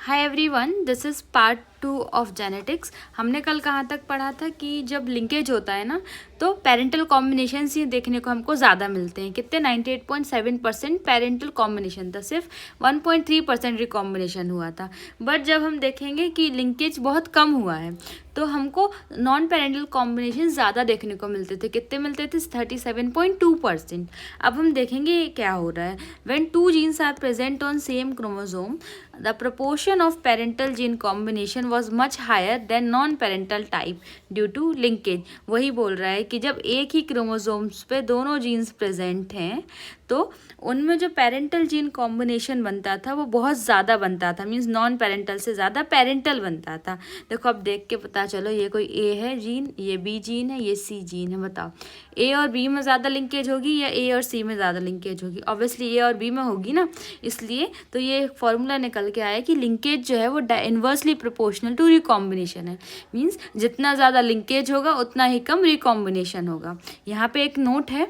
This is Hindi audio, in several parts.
Hi everyone, this is part 2 of genetics. हमने कल कहाँ तक पढ़ा था कि जब लिंकेज होता है ना तो पेरेंटल कॉम्बिनेशन ही देखने को हमको ज़्यादा मिलते हैं। कितने 98.7% पेरेंटल कॉम्बिनेशन था, सिर्फ 1.3% रिकॉम्बिनेशन हुआ था। बट जब हम देखेंगे कि लिंकेज बहुत कम हुआ है तो हमको नॉन पेरेंटल कॉम्बिनेशन ज़्यादा देखने को मिलते थे। कितने मिलते थे? 37.2%। अब हम देखेंगे क्या हो रहा है। When two genes are present on same chromosome the proportion of parental gene combination was much higher than non-parental type due to linkage। वही बोल रहा है कि जब एक ही क्रोमोसोम्स पे दोनों जीन्स प्रेजेंट हैं तो उनमें जो पेरेंटल जीन कॉम्बिनेशन बनता था वो बहुत ज़्यादा बनता था, मीन्स नॉन पेरेंटल से ज़्यादा पेरेंटल बनता था। देखो अब देख के पता चलो, ये कोई ए है जीन, ये बी जीन है, ये सी जीन है। बताओ ए और बी में ज़्यादा लिंकेज होगी या ए और सी में ज़्यादा लिंकेज होगी? ऑब्वियसली ए और बी में होगी ना। इसलिए तो ये फॉर्मूला निकल के आया कि लिंकेज जो है वो इन्वर्सली प्रोपोर्शनल टू रिकॉम्बिनेशन है। मीन्स जितना ज़्यादा लिंकेज होगा उतना ही कम रिकॉम्बिनेशन होगा। यहाँ पे एक नोट है,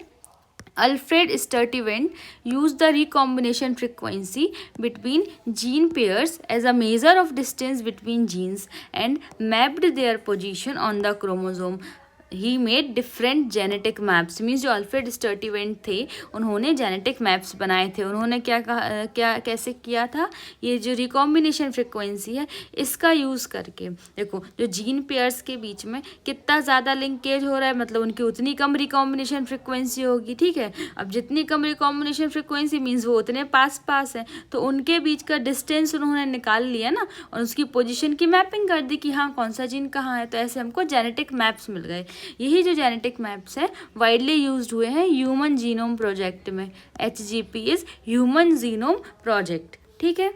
Alfred Sturtevant used the recombination frequency between gene pairs as a measure of distance between genes and mapped their position on the chromosome. He made different genetic maps. Means जो अल्फ्रेड स्टर्टिवेंट थे उन्होंने जेनेटिक मैप्स बनाए थे। उन्होंने क्या कैसे किया था? ये जो रिकॉम्बिनेशन फ्रिक्वेंसी है इसका यूज़ करके देखो जो जीन पेयर्स के बीच में कितना ज़्यादा लिंकेज हो रहा है, मतलब उनकी उतनी कम रिकॉम्बिनेशन फ्रिक्वेंसी होगी। ठीक है, अब जितनी कम रिकॉम्बिनेशन फ्रिक्वेंसी मीन्स वो उतने पास हैं, तो उनके बीच का डिस्टेंस उन्होंने निकाल लिया ना और उसकी पोजिशन की मैपिंग कर दी कि हाँ कौन सा जीन कहाँ है। तो ऐसे हमको जेनेटिक मैप्स मिल गए। यही जो जेनेटिक मैप्स हैं वाइडली यूज्ड हुए हैं ह्यूमन जीनोम प्रोजेक्ट में। HGP is human genome project. ठीक है,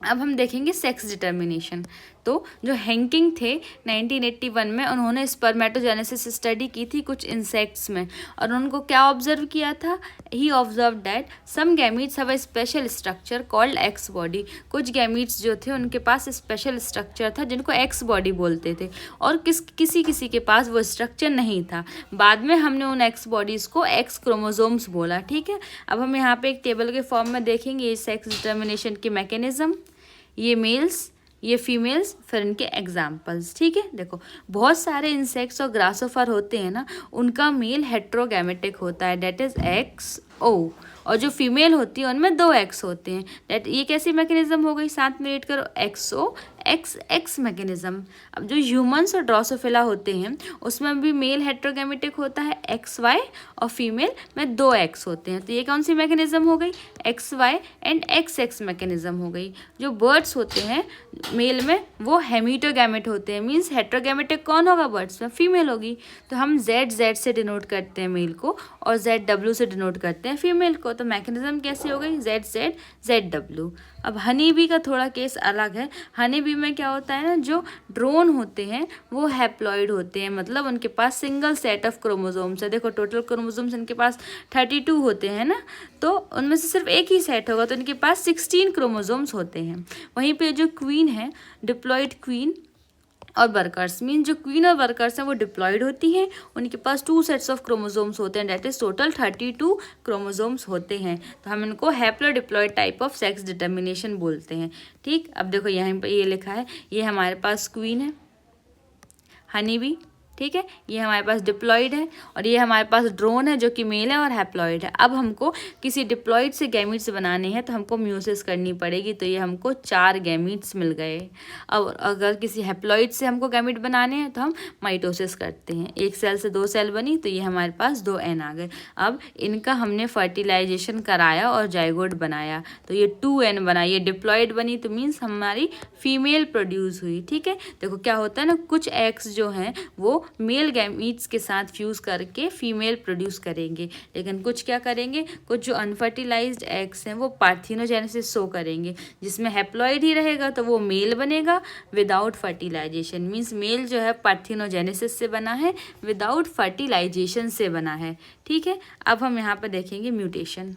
अब हम देखेंगे सेक्स डिटर्मिनेशन। तो जो हैंकिंग थे 1981 में उन्होंने स्पर्मेटोजेनेसिस स्टडी की थी कुछ इंसेक्ट्स में, और उनको क्या ऑब्जर्व किया था? He observe that some gametes have a special structure called X body. कुछ गैमीट्स जो थे उनके पास स्पेशल स्ट्रक्चर था जिनको एक्स बॉडी बोलते थे, और किसी के पास वो स्ट्रक्चर नहीं था। बाद में हमने उन एक्स बॉडीज़ को एक्स क्रोमोसोम्स बोला। ठीक है, अब हम यहाँ पे एक टेबल के फॉर्म में देखेंगे ये सेक्स डिटर्मिनेशन की मैकेनिज्म, ये मेल्स, ये फीमेल्स, फिर इनके एग्जाम्पल्स। ठीक है, देखो बहुत सारे इंसेक्ट्स और ग्रासोफर होते हैं ना, उनका मेल हेट्रोगैमेटिक होता है, डेट इज XO, और जो फीमेल होती है उनमें 2 X होते हैं। डेट ये कैसी मैकेनिज्म हो गई? साथ में रेट करो, XO XX मैकेनिज्म। अब जो ह्यूमंस और ड्रोसोफिला होते हैं उसमें भी मेल हेट्रोगैमेटिक होता है XY, और फीमेल में 2 X होते हैं। तो ये कौन सी मैकेनिज्म हो गई? XY एंड XX मैकेनिज्म हो गई। जो बर्ड्स होते हैं मेल में वो हेमिटोगैमेट होते हैं, मीन्स हेट्रोगैमेटिक कौन होगा? बर्ड्स में फीमेल होगी। तो हम ZZ से डिनोट करते हैं मेल को और ZW से डिनोट करते हैं फीमेल को। तो मैकेनिज्म कैसी हो गई? ZZ ZW। अब हनी बी का थोड़ा केस अलग है। हनी बी में क्या होता है ना, जो ड्रोन होते हैं वो हैप्लॉइड होते हैं, मतलब उनके पास सिंगल सेट ऑफ क्रोमोसोम्स है। देखो टोटल क्रोमोसोम्स इनके पास 32 होते हैं ना, तो उनमें से सिर्फ एक ही सेट होगा, तो इनके पास 16 क्रोमोसोम्स होते हैं। वहीं पे जो क्वीन है, डिप्लॉइड क्वीन और वर्कर्स, मीन जो क्वीन और वर्कर्स हैं वो डिप्लॉयड होती हैं, उनके पास 2 सेट्स ऑफ क्रोमोसोम्स होते हैं, डेट इज टोटल 32 क्रोमोसोम्स होते हैं। तो हम इनको हैप्लोडिप्लॉयड टाइप ऑफ सेक्स डिटर्मिनेशन बोलते हैं। ठीक, अब देखो यहाँ पे ये लिखा है, ये हमारे पास क्वीन है, हनी बी, ठीक है, ये हमारे पास डिप्लॉयड है, और ये हमारे पास ड्रोन है जो कि मेल है और हैप्लॉयड है। अब हमको किसी डिप्लॉयड से गैमीट्स बनाने हैं तो हमको म्यूसिस करनी पड़ेगी, तो ये हमको 4 गैमीट्स मिल गए। अब अगर किसी हैप्लॉयड से हमको गैमीट बनाने हैं तो हम माइटोसिस करते हैं, 1 सेल से 2 सेल बनी तो ये हमारे पास 2 N आ गए। अब इनका हमने फर्टिलाइजेशन कराया और जाइगोट बनाया तो ये 2 N बना, ये डिप्लॉयड बनी तो मीन्स हमारी फीमेल प्रोड्यूस हुई। ठीक है, देखो क्या होता है ना, कुछ एक्स जो हैं वो मेल गैमीट्स के साथ फ्यूज करके फीमेल प्रोड्यूस करेंगे, लेकिन कुछ क्या करेंगे, कुछ जो अनफर्टिलाइज्ड एग्स हैं वो पार्थिनोजेनेसिस शो करेंगे, जिसमें हैप्लॉइड ही रहेगा तो वो मेल बनेगा विदाउट फर्टिलाइजेशन। मीन्स मेल जो है पार्थिनोजेनेसिस से बना है, विदाउट फर्टिलाइजेशन से बना है। ठीक है, अब हम यहाँ पर देखेंगे म्यूटेशन।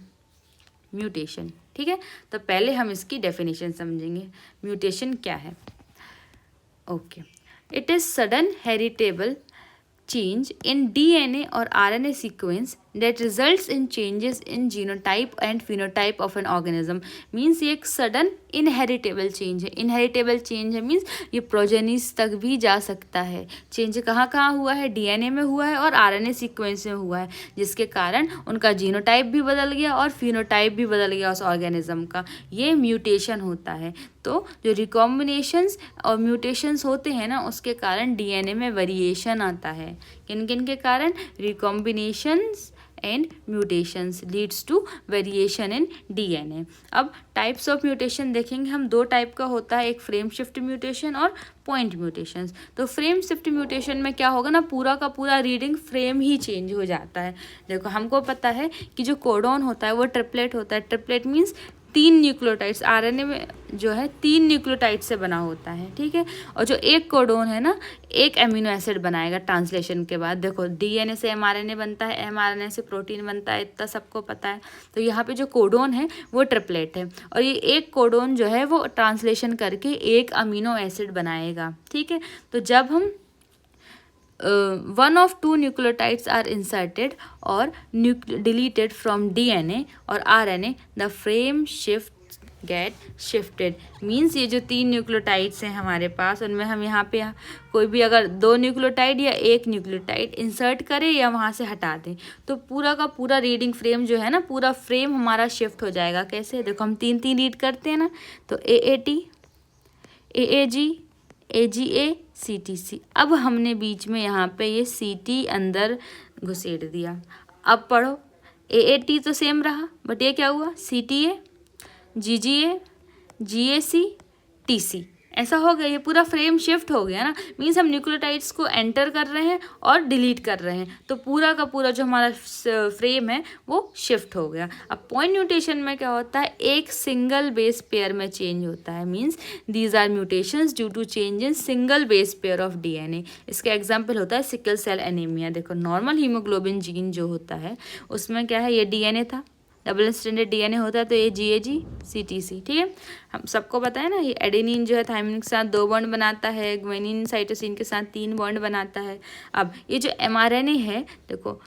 ठीक है, तो पहले हम इसकी डेफिनेशन समझेंगे, म्यूटेशन क्या है। Okay, it is sudden heritable change in DNA or RNA sequence that results in changes in genotype and phenotype of an organism। Means ये एक सडन इनहेरिटेबल चेंज है। इनहेरिटेबल चेंज है मीन्स ये प्रोजेनिस तक भी जा सकता है। चेंज कहाँ कहाँ हुआ है? डीएनए में हुआ है और आरएनए सीक्वेंस में हुआ है, जिसके कारण उनका जीनोटाइप भी बदल गया और फिनोटाइप भी बदल गया उस ऑर्गेनिज्म का। ये म्यूटेशन होता है। तो जो रिकॉम्बिनेशंस और म्यूटेशंस होते हैं ना, उसके कारण डीएनए में वेरिएशन आता है। किन किन के कारण? Recombinations and mutations leads to variation in DNA. अब टाइप्स ऑफ म्यूटेशन देखेंगे हम। दो टाइप का होता है, एक फ्रेम शिफ्ट म्यूटेशन और पॉइंट म्यूटेशंस। तो फ्रेम शिफ्ट म्यूटेशन में क्या होगा ना, पूरा का पूरा रीडिंग फ्रेम ही चेंज हो जाता है। देखो हमको पता है कि जो कोडॉन होता है वो ट्रिपलेट होता है। ट्रिपलेट मीन्स 3 न्यूक्लियोटाइड्स, आरएनए में जो है 3 न्यूक्लियोटाइड से बना होता है, ठीक है। और जो एक कोडॉन है ना, एक एमिनो एसिड बनाएगा ट्रांसलेशन के बाद। देखो डीएनए से एमआरएनए बनता है, एमआरएनए से प्रोटीन बनता है, इतना सबको पता है। तो यहाँ पे जो कोडॉन है वो ट्रिपलेट है और ये एक कोडॉन जो है वो ट्रांसलेशन करके एक अमीनो एसिड बनाएगा, ठीक है। तो जब हम one of 2 nucleotides are inserted or deleted from DNA or RNA, the frame shift get shifted। Means ये जो 3 न्यूक्लियोटाइड्स हैं हमारे पास, उनमें हम यहाँ पे कोई भी अगर 2 न्यूक्लियोटाइड या 1 न्यूक्लियोटाइड इंसर्ट करें या वहाँ से हटा दें, तो पूरा का पूरा रीडिंग फ्रेम जो है ना, पूरा फ्रेम हमारा शिफ्ट हो जाएगा। कैसे? देखो हम 3 रीड करते हैं ना, तो AAT, AAG, AGA, CTC। अब हमने बीच में यहाँ पे ये CT अंदर घुसेड़ दिया। अब पढ़ो, AAT तो सेम रहा, बट ये क्या हुआ? CTA, GGA, GAC, TC, ऐसा हो गया। ये पूरा फ्रेम शिफ्ट हो गया ना। मीन्स हम न्यूक्लियोटाइड्स को एंटर कर रहे हैं और डिलीट कर रहे हैं, तो पूरा का पूरा जो हमारा फ्रेम है वो शिफ्ट हो गया। अब पॉइंट म्यूटेशन में क्या होता है? एक सिंगल बेस पेयर में चेंज होता है। Means these are mutations due to change in single base pair of DNA. इसका एग्जाम्पल होता है सिकल सेल एनीमिया। देखो नॉर्मल हीमोग्लोबिन जीन जो होता है उसमें क्या है? ये डीएनए था, डबल स्ट्रैंडेड डीएनए होता है, तो ये GAG, CTC, ठीक है। हम सबको पता है ना, ये एडेनिन जो है थायमिन के साथ 2 बॉन्ड बनाता है, ग्वानिन साइटोसिन के साथ 3 बॉन्ड बनाता है। अब ये जो mRNA है, देखो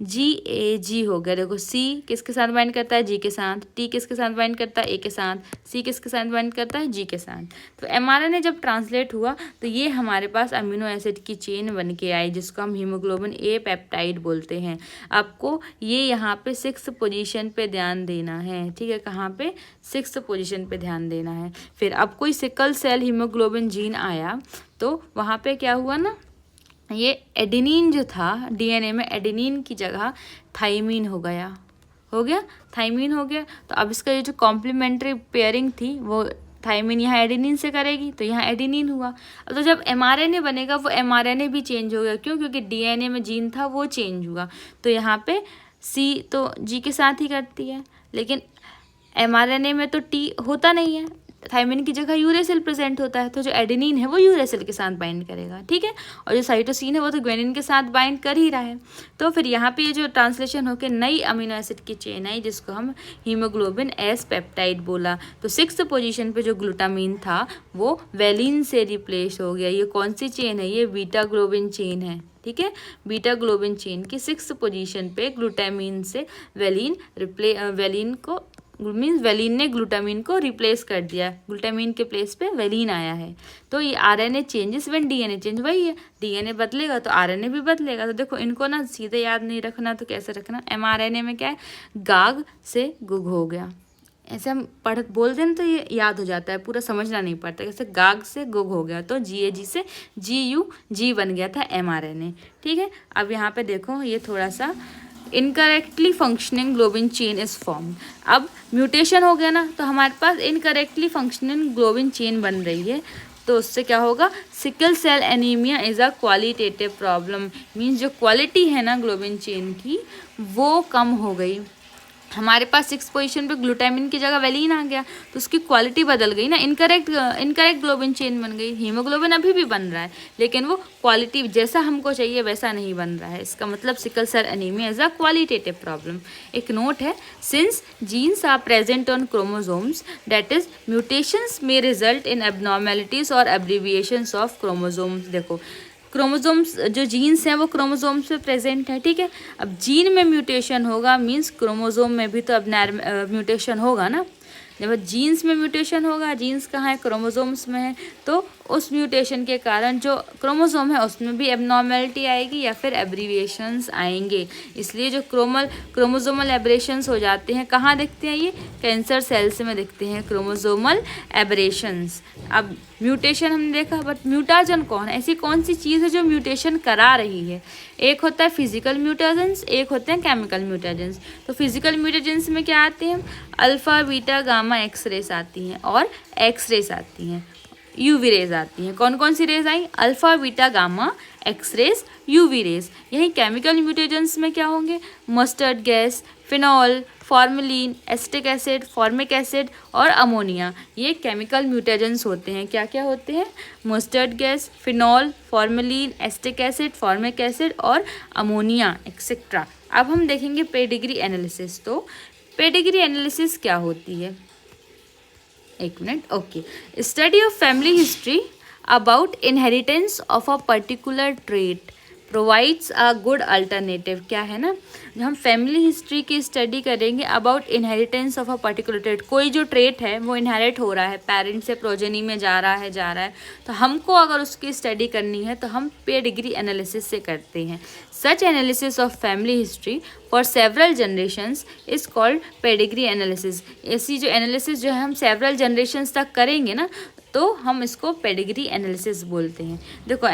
GAG हो गया। देखो C किसके साथ बाइंड करता है? G के साथ। T किसके साथ बाइंड करता है? A के साथ। C किसके साथ बाइंड करता है? G के साथ। तो mRNA जब ट्रांसलेट हुआ तो ये हमारे पास अमीनो एसिड की चेन बन के आई, जिसको हम हीमोग्लोबिन A पेप्टाइड बोलते हैं। आपको ये यहाँ पे 6th पोजीशन पे ध्यान देना है, ठीक है। कहाँ पे? 6th पोजीशन पे ध्यान देना है। फिर अब कोई सिकल सेल हीमोग्लोबिन जीन आया तो वहाँ पे क्या हुआ ना, ये एडेनिन जो था डीएनए में, एडेनिन की जगह थाइमीन हो गया, थाइमीन हो गया। तो अब इसका ये जो कॉम्प्लीमेंट्री पेयरिंग थी वो थाइमीन यहाँ एडेनिन से करेगी, तो यहाँ एडेनिन हुआ। अब तो जब mRNA बनेगा वो mRNA भी चेंज हो गया। क्यों? क्योंकि डीएनए में जीन था वो चेंज हुआ। तो यहाँ पे C तो G के साथ ही करती है, लेकिन mRNA में तो T होता नहीं है, थाइमिन की जगह यूरेसिल प्रेजेंट होता है, तो जो एडेनिन है वो यूरेसिल के साथ बाइंड करेगा, ठीक है। और जो साइटोसिन है वो तो ग्वानिन के साथ बाइंड कर ही रहा है। तो फिर यहाँ पे ये जो ट्रांसलेशन होकर नई अमीनो एसिड की चेन आई, जिसको हम हीमोग्लोबिन S पेप्टाइड बोला। तो 6th पोजीशन पे जो ग्लूटामीन था वो वेलिन से रिप्लेस हो गया। ये कौन सी चेन है? ये बीटा ग्लोबिन चेन है, ठीक है। बीटा ग्लोबिन चेन की 6th पोजीशन पे ग्लूटामीन से वेलिन को मीन्स वेलिन ने ग्लूटामीन को रिप्लेस कर दिया, ग्लूटामीन के प्लेस पे वेलिन आया है। तो ये RNA changes when DNA change, वही है, डीएनए बदलेगा तो आरएनए भी बदलेगा। तो देखो इनको ना सीधे याद नहीं रखना, तो कैसे रखना? mRNA में क्या है? गाग से गुग हो गया, ऐसे हम बोल दें तो ये याद हो जाता है, पूरा समझना नहीं पड़ता। जैसे गाग से गुग हो गया तो GAG से GUG बन गया था mRNA, ठीक है। अब यहाँ पे देखो ये थोड़ा सा incorrectly functioning globin chain is form. अब म्यूटेशन हो गया ना, तो हमारे पास इनकरेक्टली फंक्शनिंग ग्लोबिन चेन बन रही है। तो उससे क्या होगा? Sickle cell anaemia is a qualitative problem. Means जो क्वालिटी है ना ग्लोबिन चेन की वो कम हो गई। हमारे पास 6th पोजीशन पे ग्लूटामिन की जगह वेलिन आ गया, तो उसकी क्वालिटी बदल गई ना, इनकरेक्ट ग्लोबिन चेन बन गई। हीमोग्लोबिन अभी भी बन रहा है, लेकिन वो क्वालिटी जैसा हमको चाहिए वैसा नहीं बन रहा है। इसका मतलब sickle cell anaemia is a qualitative problem. एक नोट है, since genes are present on chromosomes, that is mutations may result in abnormalities और एब्रिविएशंस ऑफ क्रोमोसोम्स। देखो क्रोमोसोम्स जो जीन्स हैं वो क्रोमोसोम्स पे प्रेजेंट है, ठीक है। अब जीन में म्यूटेशन होगा मीन्स क्रोमोसोम में भी तो अब म्यूटेशन होगा ना। जब जीन्स में म्यूटेशन होगा, जीन्स कहाँ है, क्रोमोसोम्स में है, तो उस म्यूटेशन के कारण जो क्रोमोसोम है उसमें भी एबनॉर्मेलिटी आएगी या फिर एब्रीविएशंस आएंगे। इसलिए जो क्रोमोसोमल एब्रेशंस हो जाते हैं, कहाँ दिखते हैं, ये कैंसर सेल्स में दिखते हैं क्रोमोसोमल एब्रेशंस। अब म्यूटेशन हमने देखा, बट म्यूटाजन कौन है, ऐसी कौन सी चीज़ है जो म्यूटेशन करा रही है। एक होता है फिजिकल म्यूटाजेंस, एक होते हैं केमिकल म्यूटाजेंस। तो फिजिकल म्यूटाजेंस में क्या आते हैं, alpha beta gamma X rays आती हैं और एक्स रेस आती हैं, यूवी रेज आती हैं। कौन कौन सी रेज आई, alpha beta gamma X rays UV rays. यही केमिकल म्यूटेजेंस में क्या होंगे, mustard gas, phenol, formalin, acetic acid, formic acid और अमोनिया, ये केमिकल म्यूटेजेंस होते हैं। क्या क्या होते हैं, mustard gas, phenol, formalin, acetic acid, formic acid और अमोनिया एक्सेट्रा। अब हम देखेंगे पेडिग्री एनालिसिस। तो पेडिग्री एनालिसिस क्या होती है, एक minute, okay. Study of family history about inheritance of a particular trait provides a good alternative. क्या है ना, जब हम फैमिली हिस्ट्री की स्टडी करेंगे about inheritance of a particular trait, कोई जो ट्रेट है वो इनहेरिट हो रहा है, पेरेंट्स से प्रोजेनी में जा रहा है, तो हमको अगर उसकी स्टडी करनी है तो हम पेडिग्री एनालिसिस से करते हैं। Such analysis of family history for several generations is called pedigree analysis. ऐसी जो एनालिसिस जो है हम सेवरल जनरेशंस तक करेंगे ना, तो हम इसको पेडिग्री एनालिसिस बोलते हैं। देखो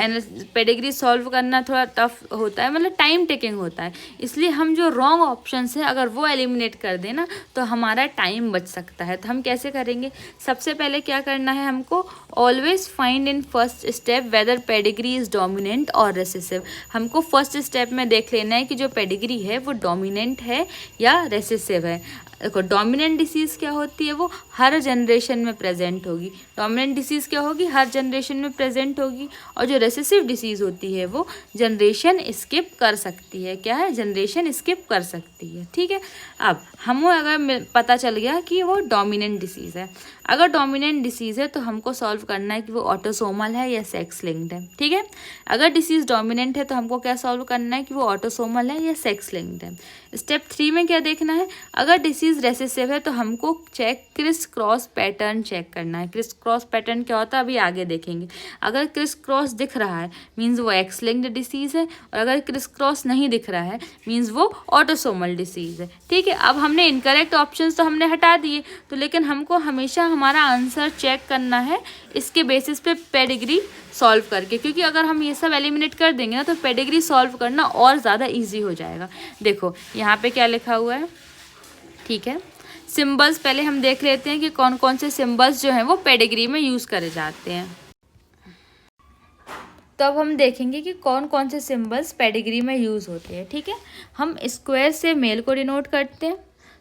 पेडिग्री सॉल्व करना थोड़ा टफ होता है, मतलब टाइम टेकिंग होता है, इसलिए हम जो रॉन्ग ऑप्शंस हैं अगर वो एलिमिनेट कर दें ना तो हमारा टाइम बच सकता है। तो हम कैसे करेंगे, सबसे पहले क्या करना है हमको, always find in first step whether pedigree is dominant और रेसेसिव। हमको फर्स्ट स्टेप में देख लेना है कि जो पेडिग्री है वो डोमिनेंट है या रेसेसिव है। देखो डोमिनेंट डिसीज़ क्या होती है, वो हर जनरेशन में प्रेजेंट होगी। डोमिनेंट डिसीज़ क्या होगी, हर जनरेशन में प्रेजेंट होगी। और जो रेसेसिव डिसीज़ होती है वो जनरेशन स्किप कर सकती है। क्या है, जनरेशन स्किप कर सकती है, ठीक है। अब हमें अगर पता चल गया कि वो डोमिनेंट डिसीज़ है, अगर डोमिनेंट डिसीज़ है तो हमको सॉल्व करना है कि वो ऑटोसोमल है या सेक्स लिंक्ड है, ठीक है। अगर डिसीज़ डोमिनेंट है तो हमको क्या सॉल्व करना है कि वो ऑटोसोमल है या सेक्स लिंक्ड है। स्टेप 3 में क्या देखना है, अगर डिसीज़ रेसेसिव है तो हमको check criss cross pattern check करना है। क्रिस क्रॉस पैटर्न क्या होता है अभी आगे देखेंगे। अगर क्रिस क्रॉस दिख रहा है मीन्स वो एक्स लिंक्ड डिसीज़ है, और अगर क्रिस क्रॉस नहीं दिख रहा है मीन्स वो ऑटोसोमल डिसीज़ है, ठीक है। अब हमने इनकरेक्ट ऑप्शंस तो हमने हटा दिए, तो लेकिन हमको हमेशा हमारा आंसर चेक करना है इसके बेसिस पे पेडिग्री सॉल्व करके, क्योंकि अगर हम ये सब एलिमिनेट कर देंगे ना तो पेडिग्री सॉल्व करना और ज़्यादा इजी हो जाएगा। देखो यहाँ पे क्या लिखा हुआ है, ठीक है। सिंबल्स पहले हम देख लेते हैं कि कौन कौन से सिंबल्स जो हैं वो पेडिग्री में यूज़ करे जाते हैं। तो अब हम देखेंगे कि कौन कौन से सिंबल्स पेडिग्री में यूज़ होते हैं, ठीक है। हम स्क्वायर से मेल को डिनोट करते हैं,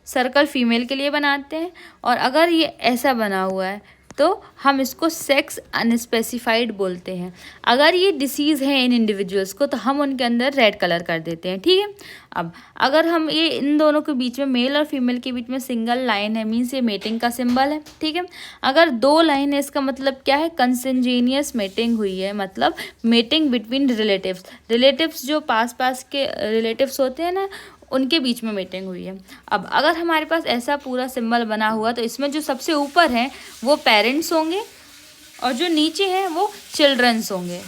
सर्कल फीमेल के लिए बनाते हैं, और अगर ये ऐसा बना हुआ है तो हम इसको सेक्स अनस्पेसिफाइड बोलते हैं। अगर ये डिसीज़ है इन इंडिविजुअल्स को तो हम उनके अंदर रेड कलर कर देते हैं, ठीक है। अब अगर हम ये इन दोनों के बीच में, मेल और फीमेल के बीच में सिंगल लाइन है मीन्स ये मेटिंग का सिंबल है, ठीक है। अगर 2 लाइन है इसका मतलब क्या है, कंसेंजेनियस मेटिंग हुई है, मतलब मेटिंग बिटवीन रिलेटिव्स जो पास के रिलेटिव्स होते हैं ना उनके बीच में मीटिंग हुई है। अब अगर हमारे पास ऐसा पूरा सिंबल बना हुआ तो इसमें जो सबसे ऊपर हैं वो पेरेंट्स होंगे और जो नीचे हैं वो चिल्ड्रंस होंगे।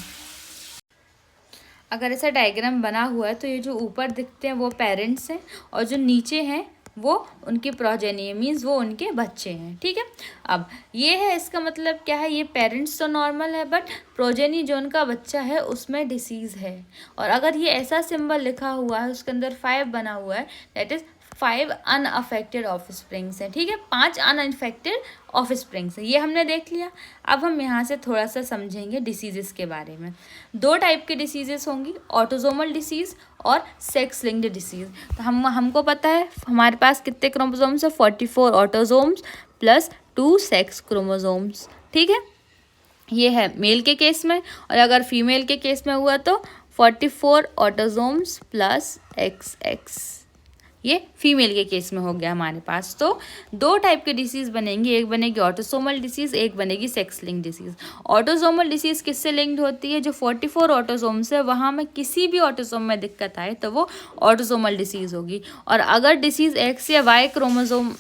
अगर ऐसा डायग्राम बना हुआ है तो ये जो ऊपर दिखते हैं वो पेरेंट्स हैं और जो नीचे हैं वो उनकी प्रोजेनी है, मीन्स वो उनके बच्चे हैं, ठीक है। अब ये है, इसका मतलब क्या है, ये पेरेंट्स तो नॉर्मल है बट प्रोजेनी जो उनका बच्चा है उसमें डिसीज़ है। और अगर ये ऐसा सिंबल लिखा हुआ है उसके अंदर 5 बना हुआ है, दैट इज़ 5 अनअफेक्टेड ऑफस्प्रिंग्स हैं, ठीक है। 5 अनअफेक्टेड ऑफस्प्रिंग्स हैं, ये हमने देख लिया। अब हम यहाँ से थोड़ा सा समझेंगे डिसीज़ेस के बारे में। 2 टाइप के डिसीज़ेस होंगी, ऑटोसोमल डिसीज़ और सेक्स लिंक्ड डिसीज़। तो हमको पता है हमारे पास कितने क्रोमोसोम्स है, 44 ऑटोसोम्स प्लस 2 सेक्स क्रोमोसोम्स, ठीक है। ये है मेल के केस में, और अगर फीमेल के केस में हुआ तो 44 ऑटोसोम्स प्लस XX, ये फीमेल के केस में हो गया हमारे पास। तो दो टाइप के डिसीज़ बनेंगे, एक बनेगी ऑटोसोमल डिसीज़, एक बनेगी sex linked disease. Autosomal disease किससे लिंक्ड होती है? जो 44 ऑटोसोम्स है वहाँ में किसी भी ऑटोसोम में दिक्कत आए तो वो ऑटोसोमल डिसीज़ होगी। और अगर डिसीज़ एक्स या वाई क्रोमोसोम,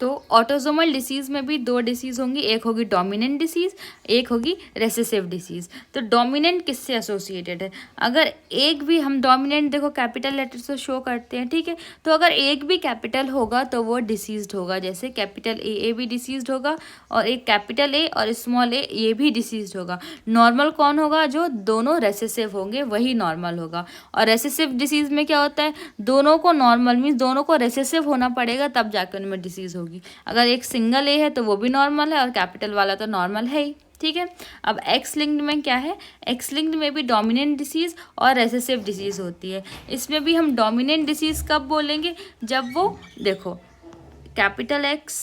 तो ऑटोसोमल डिसीज़ में भी दो डिसीज़ होंगी, एक होगी डोमिनेंट डिसीज़, एक होगी रेसेसिव डिसीज़। तो डोमिनेंट किससे एसोसिएटेड है? अगर एक भी, हम डोमिनेंट देखो कैपिटल लेटर से शो करते हैं, ठीक है, तो अगर एक भी कैपिटल होगा तो वो डिसीज्ड होगा। जैसे कैपिटल ए भी डिसीज्ड होगा और एक कैपिटल ए और स्मॉल ए ये भी डिसीज्ड होगा। नॉर्मल कौन होगा? जो दोनों रेसेसिव होंगे वही नॉर्मल होगा। और रेसेसिव डिसीज़ में क्या होता है? दोनों को नॉर्मल मीन्स दोनों को रेसेसिव होना पड़ेगा तब जाकर उनमें डिसीज़ होगी। अगर एक सिंगल ए है तो वो भी नॉर्मल है और कैपिटल वाला तो नॉर्मल है ही, ठीक है। अब एक्स लिंक्ड में क्या है? एक्स लिंक्ड में भी डोमिनेंट डिसीज़ और रेसेसिव डिसीज़ होती है। इसमें भी हम डोमिनेंट डिसीज़ कब बोलेंगे? जब वो देखो कैपिटल एक्स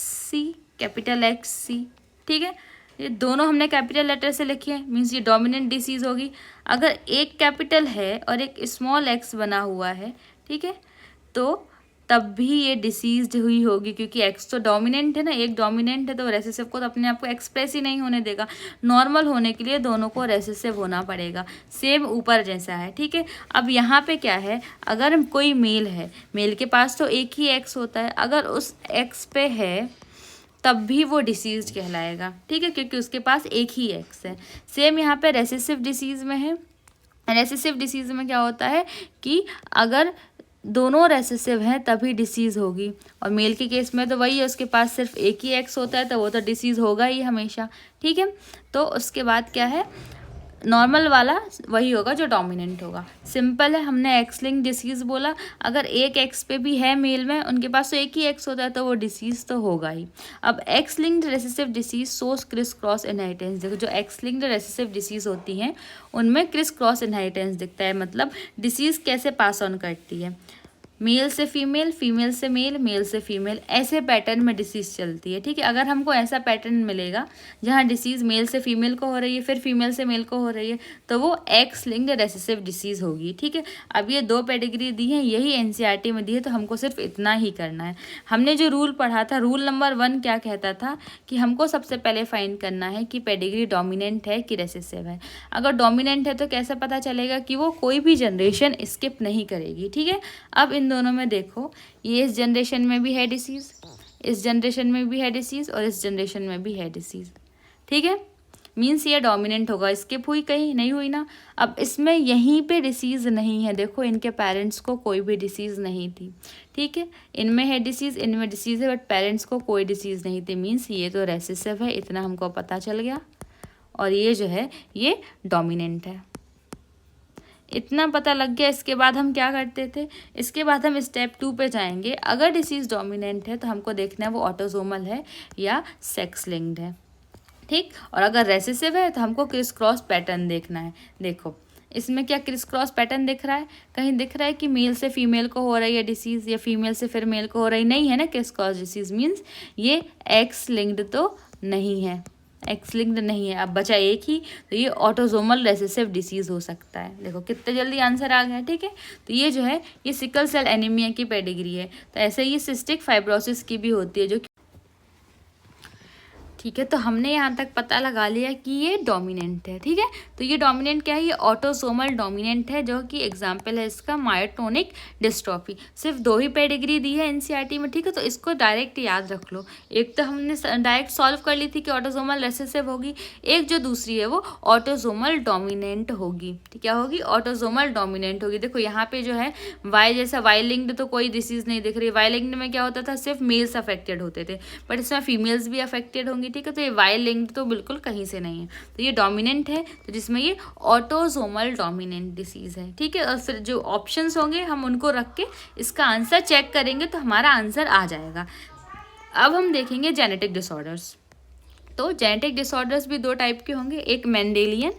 सी, ठीक है, ये दोनों हमने कैपिटल लेटर से लिखी है, मीन्स ये डोमिनेंट डिसीज़ होगी। अगर एक कैपिटल है और एक स्मॉल एक्स बना हुआ है, ठीक है, तो तब भी ये डिसीज्ड हुई होगी, क्योंकि एक्स तो डोमिनेंट है ना, एक डोमिनेंट है तो रेसेसिव को तो अपने आप को एक्सप्रेस ही नहीं होने देगा। नॉर्मल होने के लिए दोनों को रेसेसिव होना पड़ेगा, सेम ऊपर जैसा है, ठीक है। अब यहाँ पे क्या है? अगर कोई मेल है, मेल के पास तो एक ही एक्स होता है, अगर उस एक्स पे है तब भी वो डिसीज कहलाएगा, ठीक है, क्योंकि उसके पास एक ही एक्स है। सेम यहाँ पे रेसेसिव डिसीज़ में है। रेसेसिव डिसीज़ में क्या होता है कि अगर दोनों रेसेसिव हैं तभी डिसीज़ होगी, और मेल के केस में तो वही है, उसके पास सिर्फ एक ही एक्स होता है तो वो तो डिसीज़ होगा ही हमेशा, ठीक है। तो उसके बाद क्या है? नॉर्मल वाला वही होगा जो डोमिनेंट होगा। सिंपल है, हमने एक्स लिंक डिसीज़ बोला, अगर एक एक्स पे भी है मेल में, उनके पास तो एक ही एक्स होता है तो वो डिसीज़ तो होगा ही। अब एक्स लिंक्ड रेसेसिव डिसीज सोस क्रिस क्रॉस इनहेरिटेंस। देखो जो एक्स लिंक्ड रेसेसिव डिसीज़ होती हैं उनमें क्रिस क्रॉस इनहेरिटेंस दिखता है, मतलब डिसीज़ कैसे पास ऑन करती है, मेल से फीमेल, फीमेल से मेल, मेल से फीमेल, ऐसे पैटर्न में डिसीज़ चलती है, ठीक है। अगर हमको ऐसा पैटर्न मिलेगा जहाँ डिसीज़ मेल से फीमेल को हो रही है फिर फीमेल से मेल को हो रही है तो वो एक्स लिंक्ड रेसेसिव डिसीज़ होगी, ठीक है। अब ये दो पेडिग्री दी है, यही एनसीईआरटी में दी है, तो हमको सिर्फ इतना ही करना है। हमने जो रूल पढ़ा था, रूल नंबर 1 क्या कहता था कि हमको सबसे पहले फाइंड करना है कि पेडिग्री डोमिनेंट है कि रेसेसिव है। अगर डोमिनेंट है तो कैसे पता चलेगा? कि वो कोई भी जनरेशन स्किप नहीं करेगी, ठीक है। अब इन दोनों में देखो, ये इस जनरेशन में भी है डिसीज़, इस जनरेशन में भी है डिसीज़ और इस जनरेशन में भी है डिसीज़, ठीक है। मीन्स ये डोमिनेंट होगा, स्किप हुई कहीं नहीं हुई ना। अब इसमें यहीं पे डिसीज़ नहीं है, देखो इनके पेरेंट्स को कोई भी डिसीज़ नहीं थी, ठीक है। इनमें है डिसीज़, इनमें डिसीज़ है, बट पेरेंट्स को कोई डिसीज़ नहीं थी, मीन्स ये तो रेसेसिव है, इतना हमको पता चल गया। और ये जो है ये डोमिनेंट है, इतना पता लग गया। इसके बाद हम क्या करते थे? इसके बाद हम स्टेप 2 पे जाएंगे। अगर डिसीज़ डोमिनेंट है तो हमको देखना है वो ऑटोसोमल है या सेक्स लिंक्ड है, ठीक। और अगर रेसेसिव है तो हमको क्रिस क्रॉस पैटर्न देखना है। देखो इसमें क्या क्रिस क्रॉस पैटर्न दिख रहा है? कहीं दिख रहा है कि मेल से फीमेल को हो रही है डिसीज़ या फीमेल से फिर मेल को हो रही? नहीं है ना। क्रिस क्रॉस डिसीज़ मीन्स ये एक्स लिंक्ड तो नहीं है, एक्स लिंक्ड नहीं है। अब बचा एक ही, तो ये ऑटोसोमल रेसेसिव डिसीज़ हो सकता है। देखो कितने जल्दी आंसर आ गया, ठीक है। तो ये जो है ये सिकल सेल एनीमिया की पेडिग्री है। तो ऐसे ही सिस्टिक फाइब्रोसिस की भी होती है जो, ठीक है। तो हमने यहाँ तक पता लगा लिया कि ये डोमिनेंट है, ठीक है। तो ये डोमिनेंट क्या है? ये ऑटोसोमल डोमिनेंट है, जो कि एग्जाम्पल है इसका मायोटोनिक डिस्ट्रॉफी। सिर्फ 2 ही पेडिग्री दी है एनसीईआरटी में, ठीक है। तो इसको डायरेक्ट याद रख लो। एक तो हमने डायरेक्ट सॉल्व कर ली थी कि ऑटोसोमल रेसेसिव होगी, एक जो दूसरी है वो ऑटोसोमल डोमिनेंट होगी, ठीक। क्या होगी? ऑटोसोमल डोमिनेंट होगी। देखो यहाँ पे जो है वाई जैसा, वाई लिंक्ड तो कोई डिसीज़ नहीं दिख रही। वाई लिंक्ड में क्या होता था? सिर्फ मेल्स अफेक्टेड होते थे, बट इसमें फीमेल्स भी अफेक्टेड होंगी, ठीक है। तो ये वाई लिंक्ड तो बिल्कुल कहीं से नहीं है, तो ये डोमिनेंट है, तो जिसमें ये ऑटोसोमल डोमिनेंट डिसीज है, ठीक है। और फिर जो ऑप्शंस होंगे हम उनको रख के इसका आंसर चेक करेंगे तो हमारा आंसर आ जाएगा। अब हम देखेंगे जेनेटिक डिसऑर्डर्स। तो जेनेटिक डिसऑर्डर्स भी 2 टाइप के होंगे, एक मेंडेलियन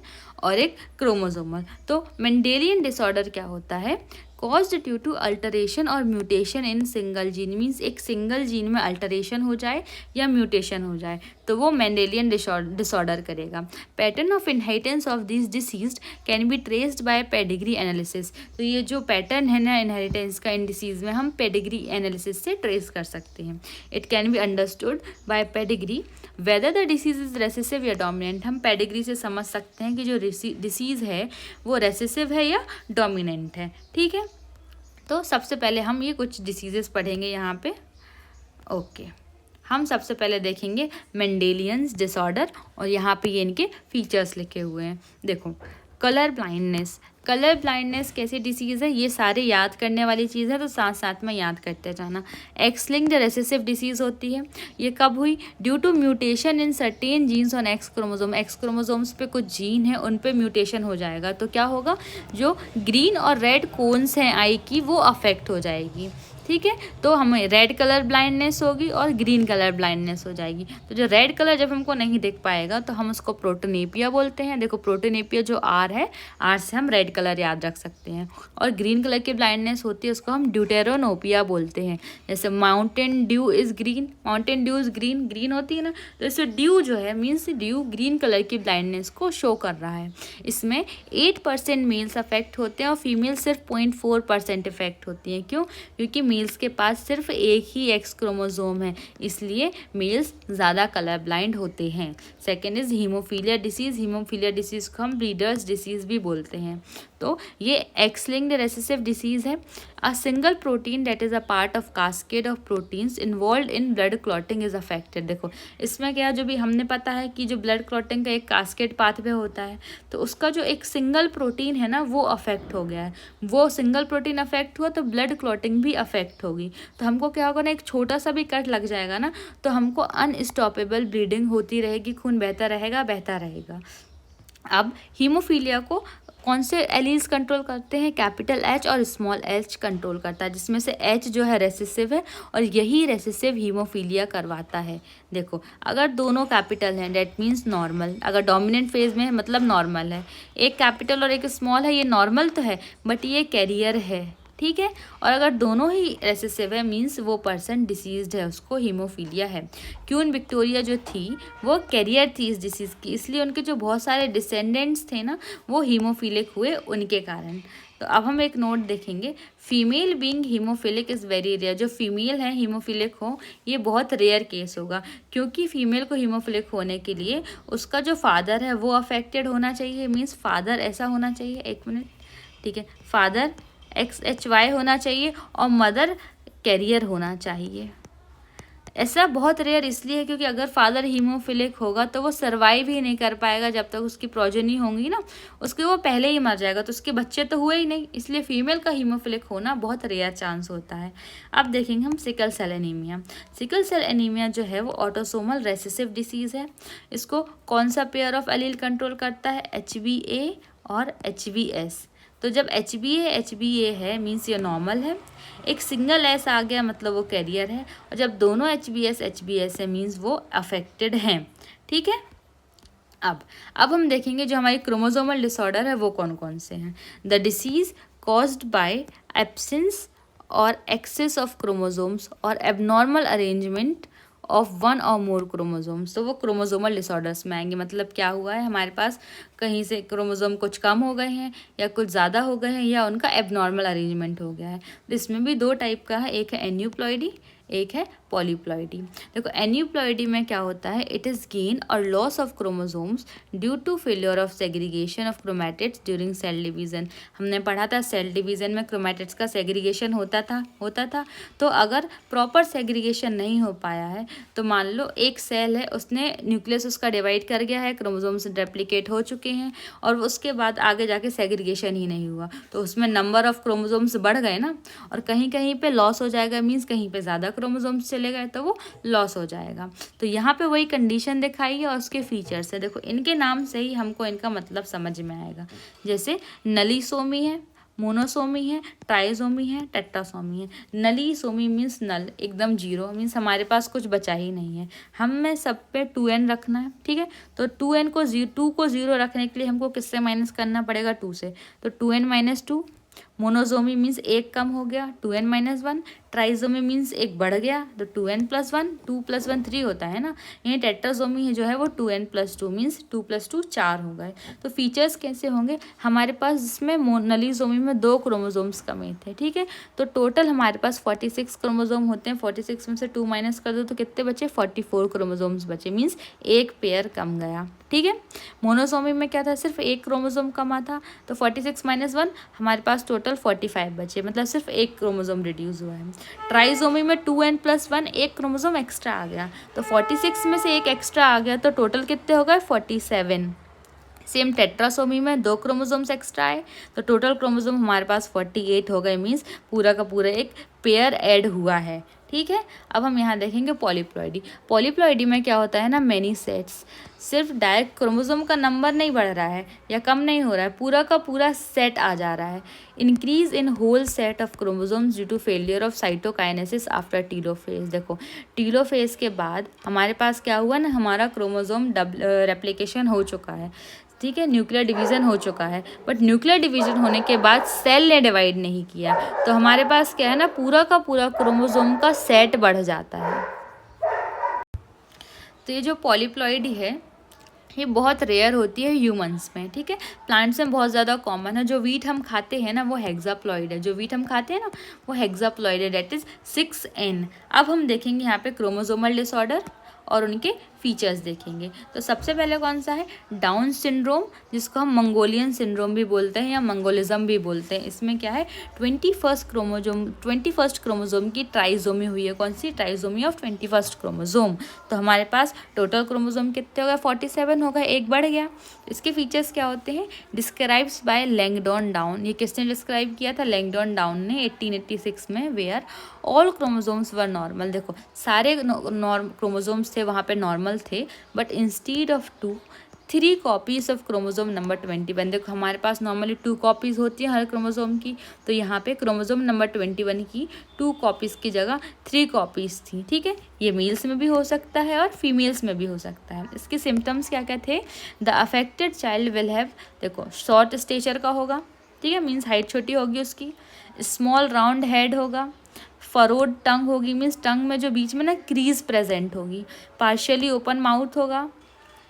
और एक क्रोमोसोमल। तो मेंडेलियन डिसऑर्डर क्या होता है? कॉज्ड ड्यू टू अल्टरेशन और mutation in single gene, means एक सिंगल जीन में अल्टरेशन हो जाए या म्यूटेशन हो जाए तो वो मेंडेलियन डिसऑर्डर करेगा। Pattern of inheritance of this disease can be traced by pedigree analysis. तो ये जो पैटर्न है ना इनहेरिटेंस का इन डिसीज में हम पेडिग्री एनालिसिस से ट्रेस कर सकते हैं। It can be understood by pedigree whether the disease is recessive या डोमिनेंट। हम पेडिग्री से समझ सकते हैं कि जो डिसीज़ है वो रेसेसिव है या डोमिनेंट है। ठीक है, तो सबसे पहले हम ये कुछ डिसीजेस पढ़ेंगे यहाँ पे। ओके, हम सबसे पहले देखेंगे मेंडेलियंस डिसऑर्डर और यहाँ पे ये इनके फीचर्स लिखे हुए हैं। देखो, कलर ब्लाइंडनेस। कलर ब्लाइंडनेस कैसी डिसीज़ है, ये सारे याद करने वाली चीज़ है तो साथ साथ में याद करते जाना। एक्स लिंक्ड रेसेसिव डिसीज़ होती है। ये कब हुई? Due to mutation in certain genes on X chromosome. X chromosomes पे कुछ जीन है उन पे म्यूटेशन हो जाएगा तो क्या होगा, जो ग्रीन और रेड कोन्स हैं आई की वो अफेक्ट हो जाएगी। ठीक है, तो हमें रेड कलर ब्लाइंडनेस होगी और ग्रीन कलर ब्लाइंडनेस हो जाएगी। तो जो रेड कलर जब हमको नहीं दिख पाएगा तो हम उसको प्रोटोनेपिया बोलते हैं। देखो, प्रोटोनेपिया जो आर है, आर से हम रेड कलर याद रख सकते हैं। और ग्रीन कलर की ब्लाइंडनेस होती है उसको हम ड्यूटेरोनोपिया बोलते हैं। जैसे Mountain Dew is green, Mountain Dew is green, green होती है ना, तो इससे ड्यू जो है मीन्स ड्यू ग्रीन कलर की ब्लाइंडनेस को शो कर रहा है। इसमें 8% मेल्स अफेक्ट होते हैं और फीमेल सिर्फ 0.4% इफेक्ट होती हैं। क्यों? क्योंकि मेल्स के पास सिर्फ एक ही एक्स क्रोमोसोम है, इसलिए मेल्स ज़्यादा कलर ब्लाइंड होते हैं। Second is haemophilia disease. Haemophilia disease को हम ब्रीडर्स डिसीज़ भी बोलते हैं। तो ये एक्स लिंक्ड रेसेसिव डिसीज़ है। A single protein that is a part of cascade of proteins involve in blood clotting is affected. देखो, इसमें क्या, जो भी हमने पता है कि जो ब्लड क्लॉटिंग का एक कास्केड पाथवे होता है तो उसका जो एक सिंगल प्रोटीन है ना वो अफेक्ट हो गया है। वो सिंगल प्रोटीन अफेक्ट हुआ तो ब्लड क्लॉटिंग भी अफेक्ट होगी। तो हमको क्या होगा ना, एक छोटा सा भी कट लग जाएगा ना तो हमको अनस्टॉपेबल ब्लीडिंग होती रहेगी, खून बहता रहेगा। अब हीमोफीलिया को कौन से एलील्स कंट्रोल करते हैं? कैपिटल एच और स्मॉल एच कंट्रोल करता है, जिसमें से एच जो है रेसेसिव है और यही रेसेसिव हीमोफीलिया करवाता है। देखो, अगर दोनों कैपिटल हैं डेट मीन्स नॉर्मल। अगर डोमिनेंट फेज में है मतलब नॉर्मल है। एक कैपिटल और एक स्मॉल है, ये नॉर्मल तो है बट ये कैरियर है। ठीक है, और अगर दोनों ही रेसेसिव है मीन्स वो पर्सन डिसीज्ड है, उसको हीमोफीलिया है। क्वीन विक्टोरिया जो थी वो कैरियर थी इस डिसीज़ की, इसलिए उनके जो बहुत सारे डिसेंडेंट्स थे ना वो हीमोफीलिक हुए उनके कारण। तो अब हम एक नोट देखेंगे, female being haemophilic is very rare. जो फीमेल है हीमोफिलिक हो ये बहुत रेयर केस होगा, क्योंकि फीमेल को हीमोफिलिक होने के लिए उसका जो फादर है वो अफेक्टेड होना चाहिए। मीन्स फादर ऐसा होना चाहिए, एक मिनट, ठीक है, फादर XHY होना चाहिए और मदर कैरियर होना चाहिए। ऐसा बहुत रेयर इसलिए है क्योंकि अगर फादर हीमोफिलिक होगा तो वो सर्वाइव ही नहीं कर पाएगा। जब तक उसकी प्रोजेनी होंगी ना उसके वो पहले ही मर जाएगा, तो उसके बच्चे तो हुए ही नहीं, इसलिए फीमेल का हीमोफिलिक होना बहुत रेयर चांस होता है। अब देखेंगे हम sickle cell anaemia. Sickle cell anaemia जो है वो ऑटोसोमल रेसेसिव डिसीज़ है। इसको कौन सा पेयर ऑफ एलील कंट्रोल करता है? HBA और HBS। तो जब HBA है मीन्स ये नॉर्मल है, एक सिंगल S आ गया मतलब वो कैरियर है, और जब दोनों HBS है मीन्स वो अफेक्टेड हैं। ठीक है, अब हम देखेंगे जो हमारी क्रोमोसोमल डिसऑर्डर है वो कौन कौन से हैं। The disease caused by absence और एक्सेस ऑफ क्रोमोसोम्स और एबनॉर्मल अरेंजमेंट ऑफ वन और मोर क्रोमोसोम्स, तो वो क्रोमोसोमल डिसऑर्डर्स में आएंगे। मतलब क्या हुआ है, हमारे पास कहीं से क्रोमोसोम कुछ कम हो गए हैं या कुछ ज़्यादा हो गए हैं या उनका एबनॉर्मल अरेंजमेंट हो गया है। तो इसमें भी दो टाइप का है, एक है एन्यूप्लॉइडी, एक है पॉलीप्लॉइडी। देखो, एन्यूप्लॉइडी में क्या होता है, इट इज़ गेन और loss of chromosomes due to failure of segregation of chromatids during cell division. हमने पढ़ा था सेल डिवीज़न में क्रोमैटिड्स का सेग्रीगेशन होता था। तो अगर प्रॉपर सेग्रीगेशन नहीं हो पाया है तो मान लो एक सेल है, उसने न्यूक्लियस उसका डिवाइड कर गया है, क्रोमोसोम्स रेप्लिकेट हो चुके हैं और उसके बाद आगे जाके सेग्रीगेशन ही नहीं हुआ, तो उसमें नंबर ऑफ क्रोमोसोम्स बढ़ गए ना, और कहीं कहीं पे लॉस हो जाएगा, मीन्स कहीं पे ज़्यादा क्रोमोसोम्स चले गए तो वो लॉस हो जाएगा। तो यहाँ पे वही कंडीशन दिखाई है और उसके फीचर्स है। देखो, इनके नाम से ही हमको इनका मतलब समझ में आएगा। जैसे नलीसोमी है, मोनोसोमी है, ट्राइसोमी है, टेट्रासोमी है। नलीसोमी मीन्स नल, एकदम जीरो, मीन्स हमारे पास कुछ बचा ही नहीं है। हमें सब पे 2n रखना है। ठीक है, तो 2 को 0 रखने के लिए हमको किससे माइनस करना पड़ेगा? 2 से। तो 2n - 2। मोनोजोमी मीन्स एक कम हो गया 2n-1, ट्राइजोमी मीन्स एक बढ़ गया तो 2n+1, 2+1 3 होता है ना। यही टेट्राजोमी है जो है वो 2n+2 मीन्स 2+2 4 हो गए। तो फीचर्स कैसे होंगे हमारे पास, जिसमें नलीजोमी में 2 क्रोमोजोम्स कमी थे, ठीक है। तो टोटल हमारे पास 46 क्रोमोजोम होते हैं, 46 में से 2 माइनस कर दो तो कितने बचे, 44 क्रोमोजोम्स बचे, मीन्स एक पेयर कम गया, ठीक है। मोनोसोमी में क्या था, सिर्फ एक क्रोमोजोम कमा था, तो 46 - 1 हमारे पास टोटल 45 बचे, मतलब सिर्फ एक क्रोमोजोम रिड्यूस हुआ है। ट्राइजोमी में 2n+1 एक क्रोमोजोम एक्स्ट्रा आ गया, तो 46 में से एक एक्स्ट्रा आ गया, तो टोटल कितने हो गए 47। सेम टेट्रासोमी में 2 क्रोमोजोम्स एक्स्ट्रा आए, तो टोटल क्रोमोजोम हमारे पास 48 हो गए, मीन्स पूरा का पूरा एक पेयर ऐड हुआ है, ठीक है। अब हम यहाँ देखेंगे पॉलीप्लॉइडी। पॉलीप्लॉइडी में क्या होता है ना, मेनी सेट्स, सिर्फ डायरेक्ट क्रोमोजोम का नंबर नहीं बढ़ रहा है या कम नहीं हो रहा है, पूरा का पूरा सेट आ जा रहा है। Increase in whole set of chromosomes due to failure of cytokinesis after telophase. देखो टीलोफेज के बाद हमारे पास क्या हुआ ना, हमारा क्रोमोजोम रेप्लिकेशन हो चुका है, ठीक है, न्यूक्लियर डिवीज़न हो चुका है, बट न्यूक्लियर डिवीज़न होने के बाद सेल ने डिवाइड नहीं किया, तो हमारे पास क्या है ना, पूरा का पूरा क्रोमोजोम का सेट बढ़ जाता है। तो ये जो पॉलीप्लॉइडी है ये बहुत रेयर होती है ह्यूमंस में, ठीक है। प्लांट्स में बहुत ज़्यादा कॉमन है। जो वीट हम खाते हैं ना वो हेक्साप्लॉइड है, जो वीट हम खाते हैं ना वो हेक्साप्लॉइड है, डेट इज़ 6n। अब हम देखेंगे यहाँ पे क्रोमोसोमल डिसऑर्डर और उनके फीचर्स देखेंगे। तो सबसे पहले कौन सा है, डाउन सिंड्रोम, जिसको हम मंगोलियन सिंड्रोम भी बोलते हैं या मंगोलिज्म भी बोलते हैं। इसमें क्या है, 21st क्रोमोजोम की ट्राइजोमी हुई है। कौन सी, ट्राइजोमी ऑफ 21st क्रोमोजोम। तो हमारे पास टोटल क्रोमोजोम कितने हो गए, 47 हो गए, एक बढ़ गया। इसके फीचर्स क्या होते हैं, डिस्क्राइब्स बाय लैंगडॉन डाउन। ये किसने डिस्क्राइब किया था, लैंगडॉन डाउन ने 1886 में, where all chromosomes were normal. देखो सारे क्रोमोजोम्स थे वहाँ पे नॉर्मल थे, but instead of 2 3 copies of chromosome number 21। देखो हमारे पास नॉर्मली 2 कॉपीज होती हैं हर क्रोमोजोम की, तो यहाँ पे क्रोमोजोम नंबर 21 की 2 कॉपीज की जगह 3 कॉपीज थी, ठीक है। ये मेल्स में भी हो सकता है और फीमेल्स में भी हो सकता है। इसके सिम्टम्स क्या क्या थे, the affected child will have, देखो शॉर्ट स्टेचर का होगा, ठीक है, मीन्स हाइट छोटी होगी उसकी, स्मॉल राउंड हेड होगा, फरोड टंग होगी, मीन्स टंग में जो बीच में ना क्रीज प्रेजेंट होगी, पार्शियली ओपन माउथ होगा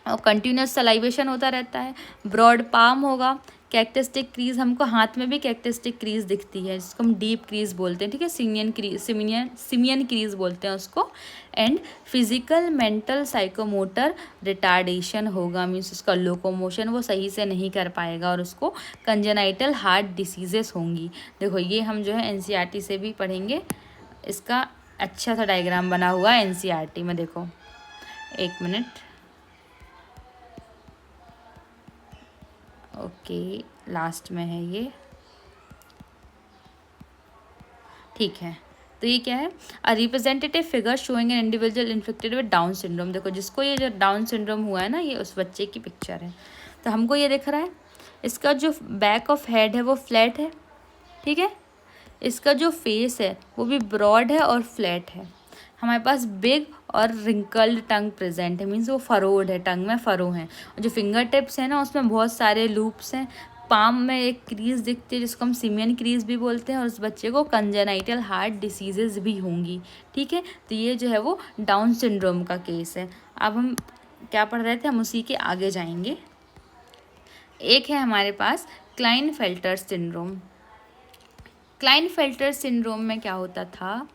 और कंटिन्यूस सलाइवेशन होता रहता है, ब्रॉड पाम होगा, कैरेक्टरिस्टिक क्रीज, हमको हाथ में भी कैरेक्टरिस्टिक क्रीज दिखती है जिसको हम डीप क्रीज बोलते हैं, ठीक है, सिमियन क्रीज बोलते हैं उसको। And physical mental psychomotor retardation होगा, मीन्स उसका लोकोमोशन वो सही से नहीं कर पाएगा और उसको कंजेनाइटल हार्ट डिसीजेस होंगी। देखो ये हम जो है एनसीईआरटी से भी पढ़ेंगे, इसका अच्छा सा डायग्राम बना हुआ है एनसीईआरटी में, देखो 1 मिनट, ओके लास्ट में है ये, ठीक है। तो ये क्या है, a representative figure showing an individual infected with down syndrome. देखो जिसको ये जो डाउन सिंड्रोम हुआ है ना, ये उस बच्चे की पिक्चर है। तो हमको ये दिख रहा है, इसका जो बैक ऑफ हेड है वो फ्लैट है, ठीक है, इसका जो फेस है वो भी ब्रॉड है और फ्लैट है। हमारे पास बिग और रिंकल्ड टंग प्रेजेंट है, मीन्स वो फरोड है, टंग में फरो हैं। और जो फिंगर टिप्स है ना उसमें बहुत सारे लूप्स हैं। पाम में एक क्रीज दिखती है जिसको हम सिमियन क्रीज भी बोलते हैं, और उस बच्चे को कंजेनाइटल हार्ट डिसीजेज भी होंगी, ठीक है। तो ये जो है वो डाउन सिंड्रोम का केस है। अब हम क्या पढ़ रहे थे, हम उसी के आगे जाएंगे। एक है हमारे पास क्लाइनफेल्टर सिंड्रोम। क्लाइनफेल्टर सिंड्रोम में क्या होता था,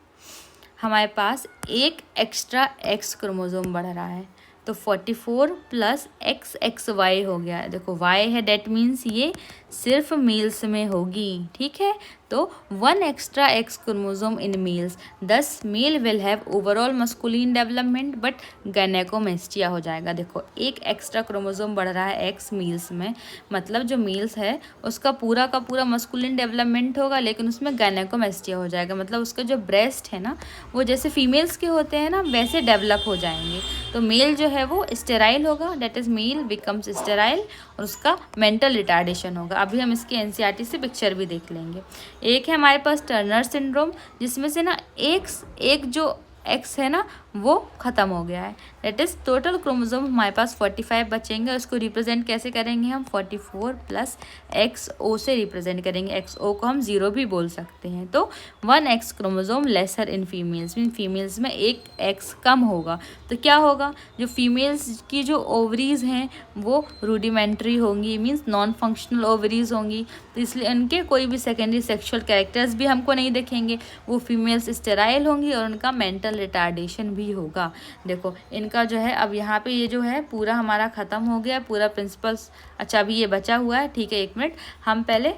हमारे पास एक एक्स्ट्रा एक्स क्रोमोजोम बढ़ रहा है, तो 44 + XXY हो गया है। देखो Y है, डेट मीन्स ये सिर्फ मेल्स में होगी, ठीक है। तो 1 extra X chromosome in males, 10 male will have overall masculine development but gynaecomastia हो जाएगा। देखो एक एक्स्ट्रा क्रोमोजोम बढ़ रहा है एक्स मेल्स में, मतलब जो मेल्स है उसका पूरा का पूरा मस्कुलिन डेवलपमेंट होगा, लेकिन उसमें गायनेकोमेस्टिया हो जाएगा, मतलब उसका जो ब्रेस्ट है ना वो जैसे फीमेल्स के होते हैं ना वैसे डेवलप हो जाएंगे। तो मेल जो है वो स्टेराइल होगा, that is male becomes sterile, और उसका मेंटल रिटार्डेशन होगा। अभी हम इसके एनसीईआरटी से पिक्चर भी देख लेंगे। एक है हमारे पास टर्नर सिंड्रोम, जिसमें से ना एक जो एक्स है ना वो ख़त्म हो गया है। दैट इज़ टोटल क्रोमोसोम हमारे पास 45 बचेंगे। उसको रिप्रेजेंट कैसे करेंगे हम, 44 प्लस XO से रिप्रेजेंट करेंगे। XO को हम 0 भी बोल सकते हैं। तो 1 X chromosome lesser in females, mean females में 1 X कम होगा। तो क्या होगा, जो फीमेल्स की जो ओवरीज हैं वो रूडिमेंट्री होंगी, मीन्स नॉन फंक्शनल ओवरीज होंगी। तो इसलिए उनके कोई भी सेकेंडरी सेक्सुअल कैरेक्टर्स भी हमको नहीं दिखेंगे। वो फीमेल्स स्टेराइल होंगी और उनका मेंटल रिटार्डेशन भी होगा। देखो इनका जो है, अब यहाँ पे ये जो है पूरा हमारा ख़त्म हो गया पूरा प्रिंसिपल्स। अच्छा अभी ये बचा हुआ है, ठीक है, 1 मिनट, हम पहले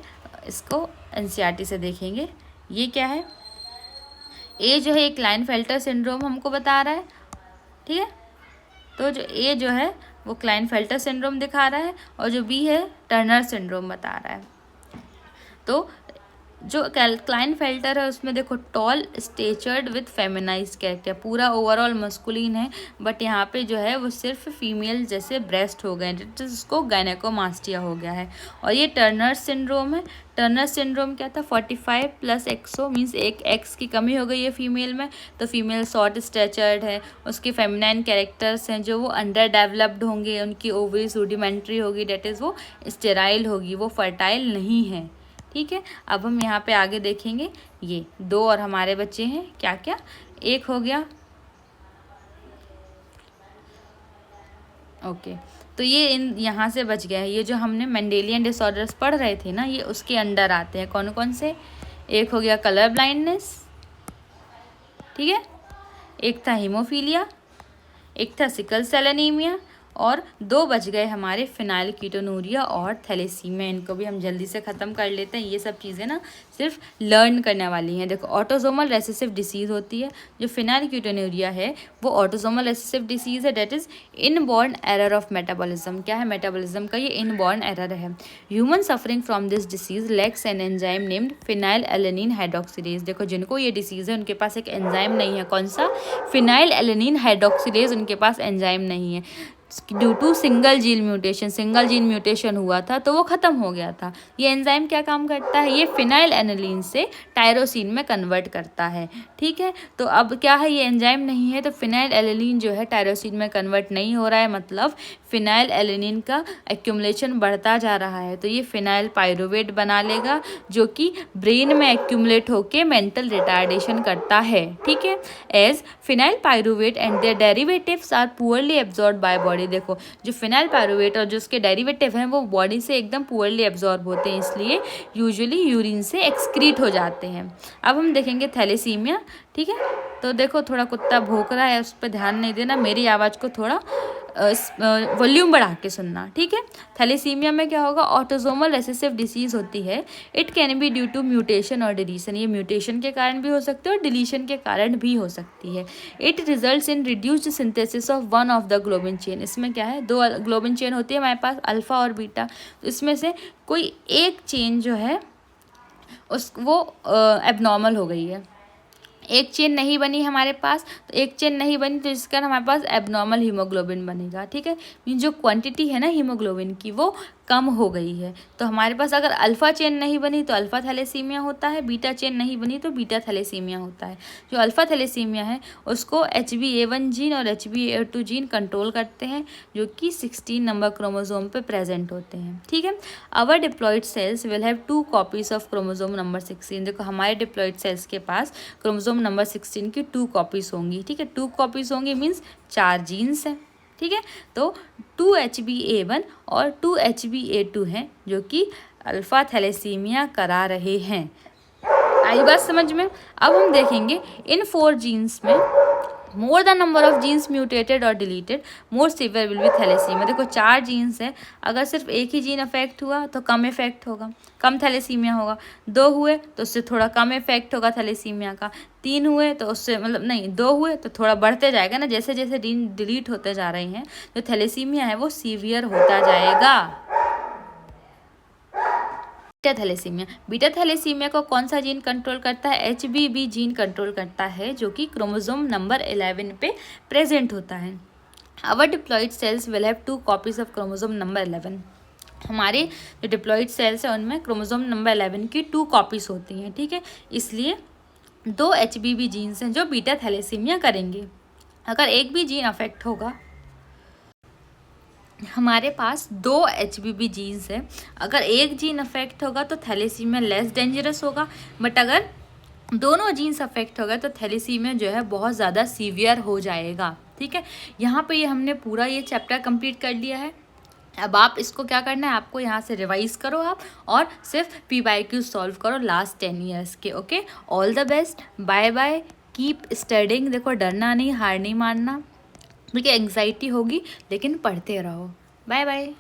इसको NCERT से देखेंगे। ये क्या है, ए जो है एक क्लाइनफेल्टर सिंड्रोम हमको बता रहा है, ठीक है। तो जो ए जो है वो क्लाइनफेल्टर सिंड्रोम दिखा रहा है और जो बी है टर्नर सिंड्रोम बता रहा है। तो जो क्लाइनफेल्टर है उसमें देखो टॉल स्टेचर्ड विथ फेमिनाइज कैरेक्टर, पूरा ओवरऑल मस्कुलिन है, बट यहाँ पे जो है वो सिर्फ फीमेल जैसे ब्रेस्ट हो गए, जिसको गायनेकोमास्टिया हो गया है। और ये टर्नर सिंड्रोम है। टर्नर सिंड्रोम क्या था, 45 प्लस XO मीन्स 1 X की कमी हो गई है फीमेल में। तो फीमेल शॉर्ट स्टेचर्ड है, उसके फेमिनाइन कैरेक्टर्स हैं जो वो अंडर डेवलप्ड होंगे, उनकी ओवरीज रूडिमेंट्री होगी, डेट इज़ वो स्टेराइल होगी, वो फर्टाइल नहीं है, ठीक है। अब हम यहाँ पे आगे देखेंगे, ये 2 और हमारे बच्चे हैं, क्या क्या, एक हो गया, ओके। तो ये इन यहाँ से बच गया है। ये जो हमने मेंडेलियन डिसऑर्डर्स पढ़ रहे थे ना, ये उसके अंडर आते हैं। कौन कौन से, एक हो गया कलर ब्लाइंडनेस, ठीक है, एक था हीमोफीलिया, एक था सिकल सेल एनीमिया, और 2 बच गए हमारे फिनाइलकीटोनूरिया और थैलेसीमिया। इनको भी हम जल्दी से ख़त्म कर लेते हैं। ये सब चीज़ें ना सिर्फ लर्न करने वाली हैं। देखो ऑटोसोमल रेसेसिव डिसीज़ होती है, जो फिनाइलकीटोनूरिया है वो ऑटोसोमल रेसेसिव डिसीज़ है, that is inborn error of metabolism. क्या है, मेटाबॉलिज्म का ये इनबॉर्न एरर है। Human suffering from this disease lakhs an enzyme named phenyl alanine hydroxylase. देखो जिनको ये डिसीज़ है उनके पास एक एंजाइम नहीं है, कौन सा, फिनाइल एलेनिन हाइड्रोक्सिलेज, उनके पास एंजाइम नहीं है। Due to single gene mutation हुआ था तो वो ख़त्म हो गया था। ये एंजाइम क्या काम करता है, ये फिनाइल एनिलीन से टायरोसिन में कन्वर्ट करता है, ठीक है। तो अब क्या है, ये एंजाइम नहीं है तो फिनाइल एनिलीन जो है टायरोसिन में कन्वर्ट नहीं हो रहा है, मतलब फिनाइल एलिनिन का एक्यूमुलेशन बढ़ता जा रहा है। तो ये फिनाइल पायरुवेट बना लेगा जो कि ब्रेन में एक्यूमुलेट होके मेंटल रिटार्डेशन करता है, ठीक है। As phenyl pyruvate and their derivatives are poorly absorb by body. देखो जो फिनाइल पायरुवेट और जो उसके डेरिवेटिव हैं वो बॉडी से एकदम पुअरली एब्जॉर्ब होते हैं, इसलिए यूजुअली यूरिन से एक्सक्रीट हो जाते हैं। अब हम देखेंगे थैलेसीमिया, ठीक है। तो देखो थोड़ा कुत्ता भौंक रहा है, उस पर ध्यान नहीं देना, मेरी आवाज़ को थोड़ा वॉल्यूम बढ़ा के सुनना, ठीक है। थैलेसीमिया में क्या होगा, ऑटोसोमल रेसेसिव डिसीज होती है। It can be due to mutation और डिलीशन। ये म्यूटेशन के कारण भी हो सकती है और डिलीशन के कारण भी हो सकती है। It results in reduced synthesis of one of the globin chain. इसमें क्या है, 2 ग्लोबिन चेन होती है हमारे पास, अल्फा और बीटा। तो इसमें से कोई एक चेन जो है वो एबनॉर्मल हो गई है, एक चेन नहीं बनी हमारे पास, तो एक चेन नहीं बनी तो जिसका हमारे पास एबनॉर्मल हीमोग्लोबिन बनेगा, ठीक है। मीन जो क्वांटिटी है ना हीमोग्लोबिन की वो कम हो गई है। तो हमारे पास अगर अल्फ़ा चेन नहीं बनी तो अल्फ़ा थैलेसीमिया होता है, बीटा चेन नहीं बनी तो बीटा थैलेसीमिया होता है। जो अल्फ़ा थैलेसीमिया है उसको HbA1 जीन और HbA2 जीन कंट्रोल करते हैं, जो कि 16 नंबर क्रोमोसोम पे प्रेजेंट होते हैं, ठीक है। Our diploid cells will have 2 copies of chromosome number 16। देखो हमारे डिप्लॉइड सेल्स के पास क्रोमोसोम नंबर 16 की 2 कॉपीज़ होंगी, ठीक है। 2 कॉपीज़ होंगी मीन्स 4 जीन्स हैं, ठीक है। तो 2 HbA1 और 2 HbA2 हैं जो कि अल्फ़ा थैलेसीमिया करा रहे हैं। आई बात समझ में। अब हम देखेंगे इन 4 जीन्स में more the number of genes mutated और deleted more severe will be thalassemia. देखो 4 जीन्स है, अगर सिर्फ एक ही जीन अफेक्ट हुआ तो कम इफेक्ट होगा, कम थैलेसीमिया होगा। 2 हुए तो उससे थोड़ा कम इफेक्ट होगा थैलेसीमिया का। 3 हुए तो उससे मतलब नहीं, 2 हुए तो थोड़ा बढ़ते जाएगा ना, जैसे जैसे जीन डिलीट होते जा रहे हैं जो थैलेसीमिया है वो सीवियर होता जाएगा। बीटा थैलेसीमिया को कौन सा जीन कंट्रोल करता है, HBB जीन कंट्रोल करता है, जो कि क्रोमोसोम नंबर 11 पे प्रेजेंट होता है। Our diploid cells will have 2 copies of chromosome number 11। हमारे जो डिप्लॉइड सेल्स है उनमें क्रोमोसोम नंबर 11 की 2 कॉपीज होती हैं, ठीक है। इसलिए 2 HBB जीन्स हैं जो बीटा थैलेसीमिया करेंगे। अगर एक भी जीन अफेक्ट होगा, हमारे पास 2 HBB जीन्स है, अगर एक जीन अफेक्ट होगा तो थैलेसीमिया लेस डेंजरस होगा, बट अगर दोनों जीन्स अफेक्ट होगा तो थैलेसीमिया जो है बहुत ज़्यादा सीवियर हो जाएगा। ठीक है, यहाँ पे ये हमने पूरा ये चैप्टर कंप्लीट कर लिया है। अब आप इसको क्या करना है, आपको यहाँ से रिवाइज करो आप, और सिर्फ PYQ सॉल्व करो लास्ट 10 ईयर्स के। Okay, all the best, bye bye, keep studying. देखो, डरना नहीं, हार नहीं मानना, ठीक है, एंग्जाइटी होगी लेकिन पढ़ते रहो। Bye bye.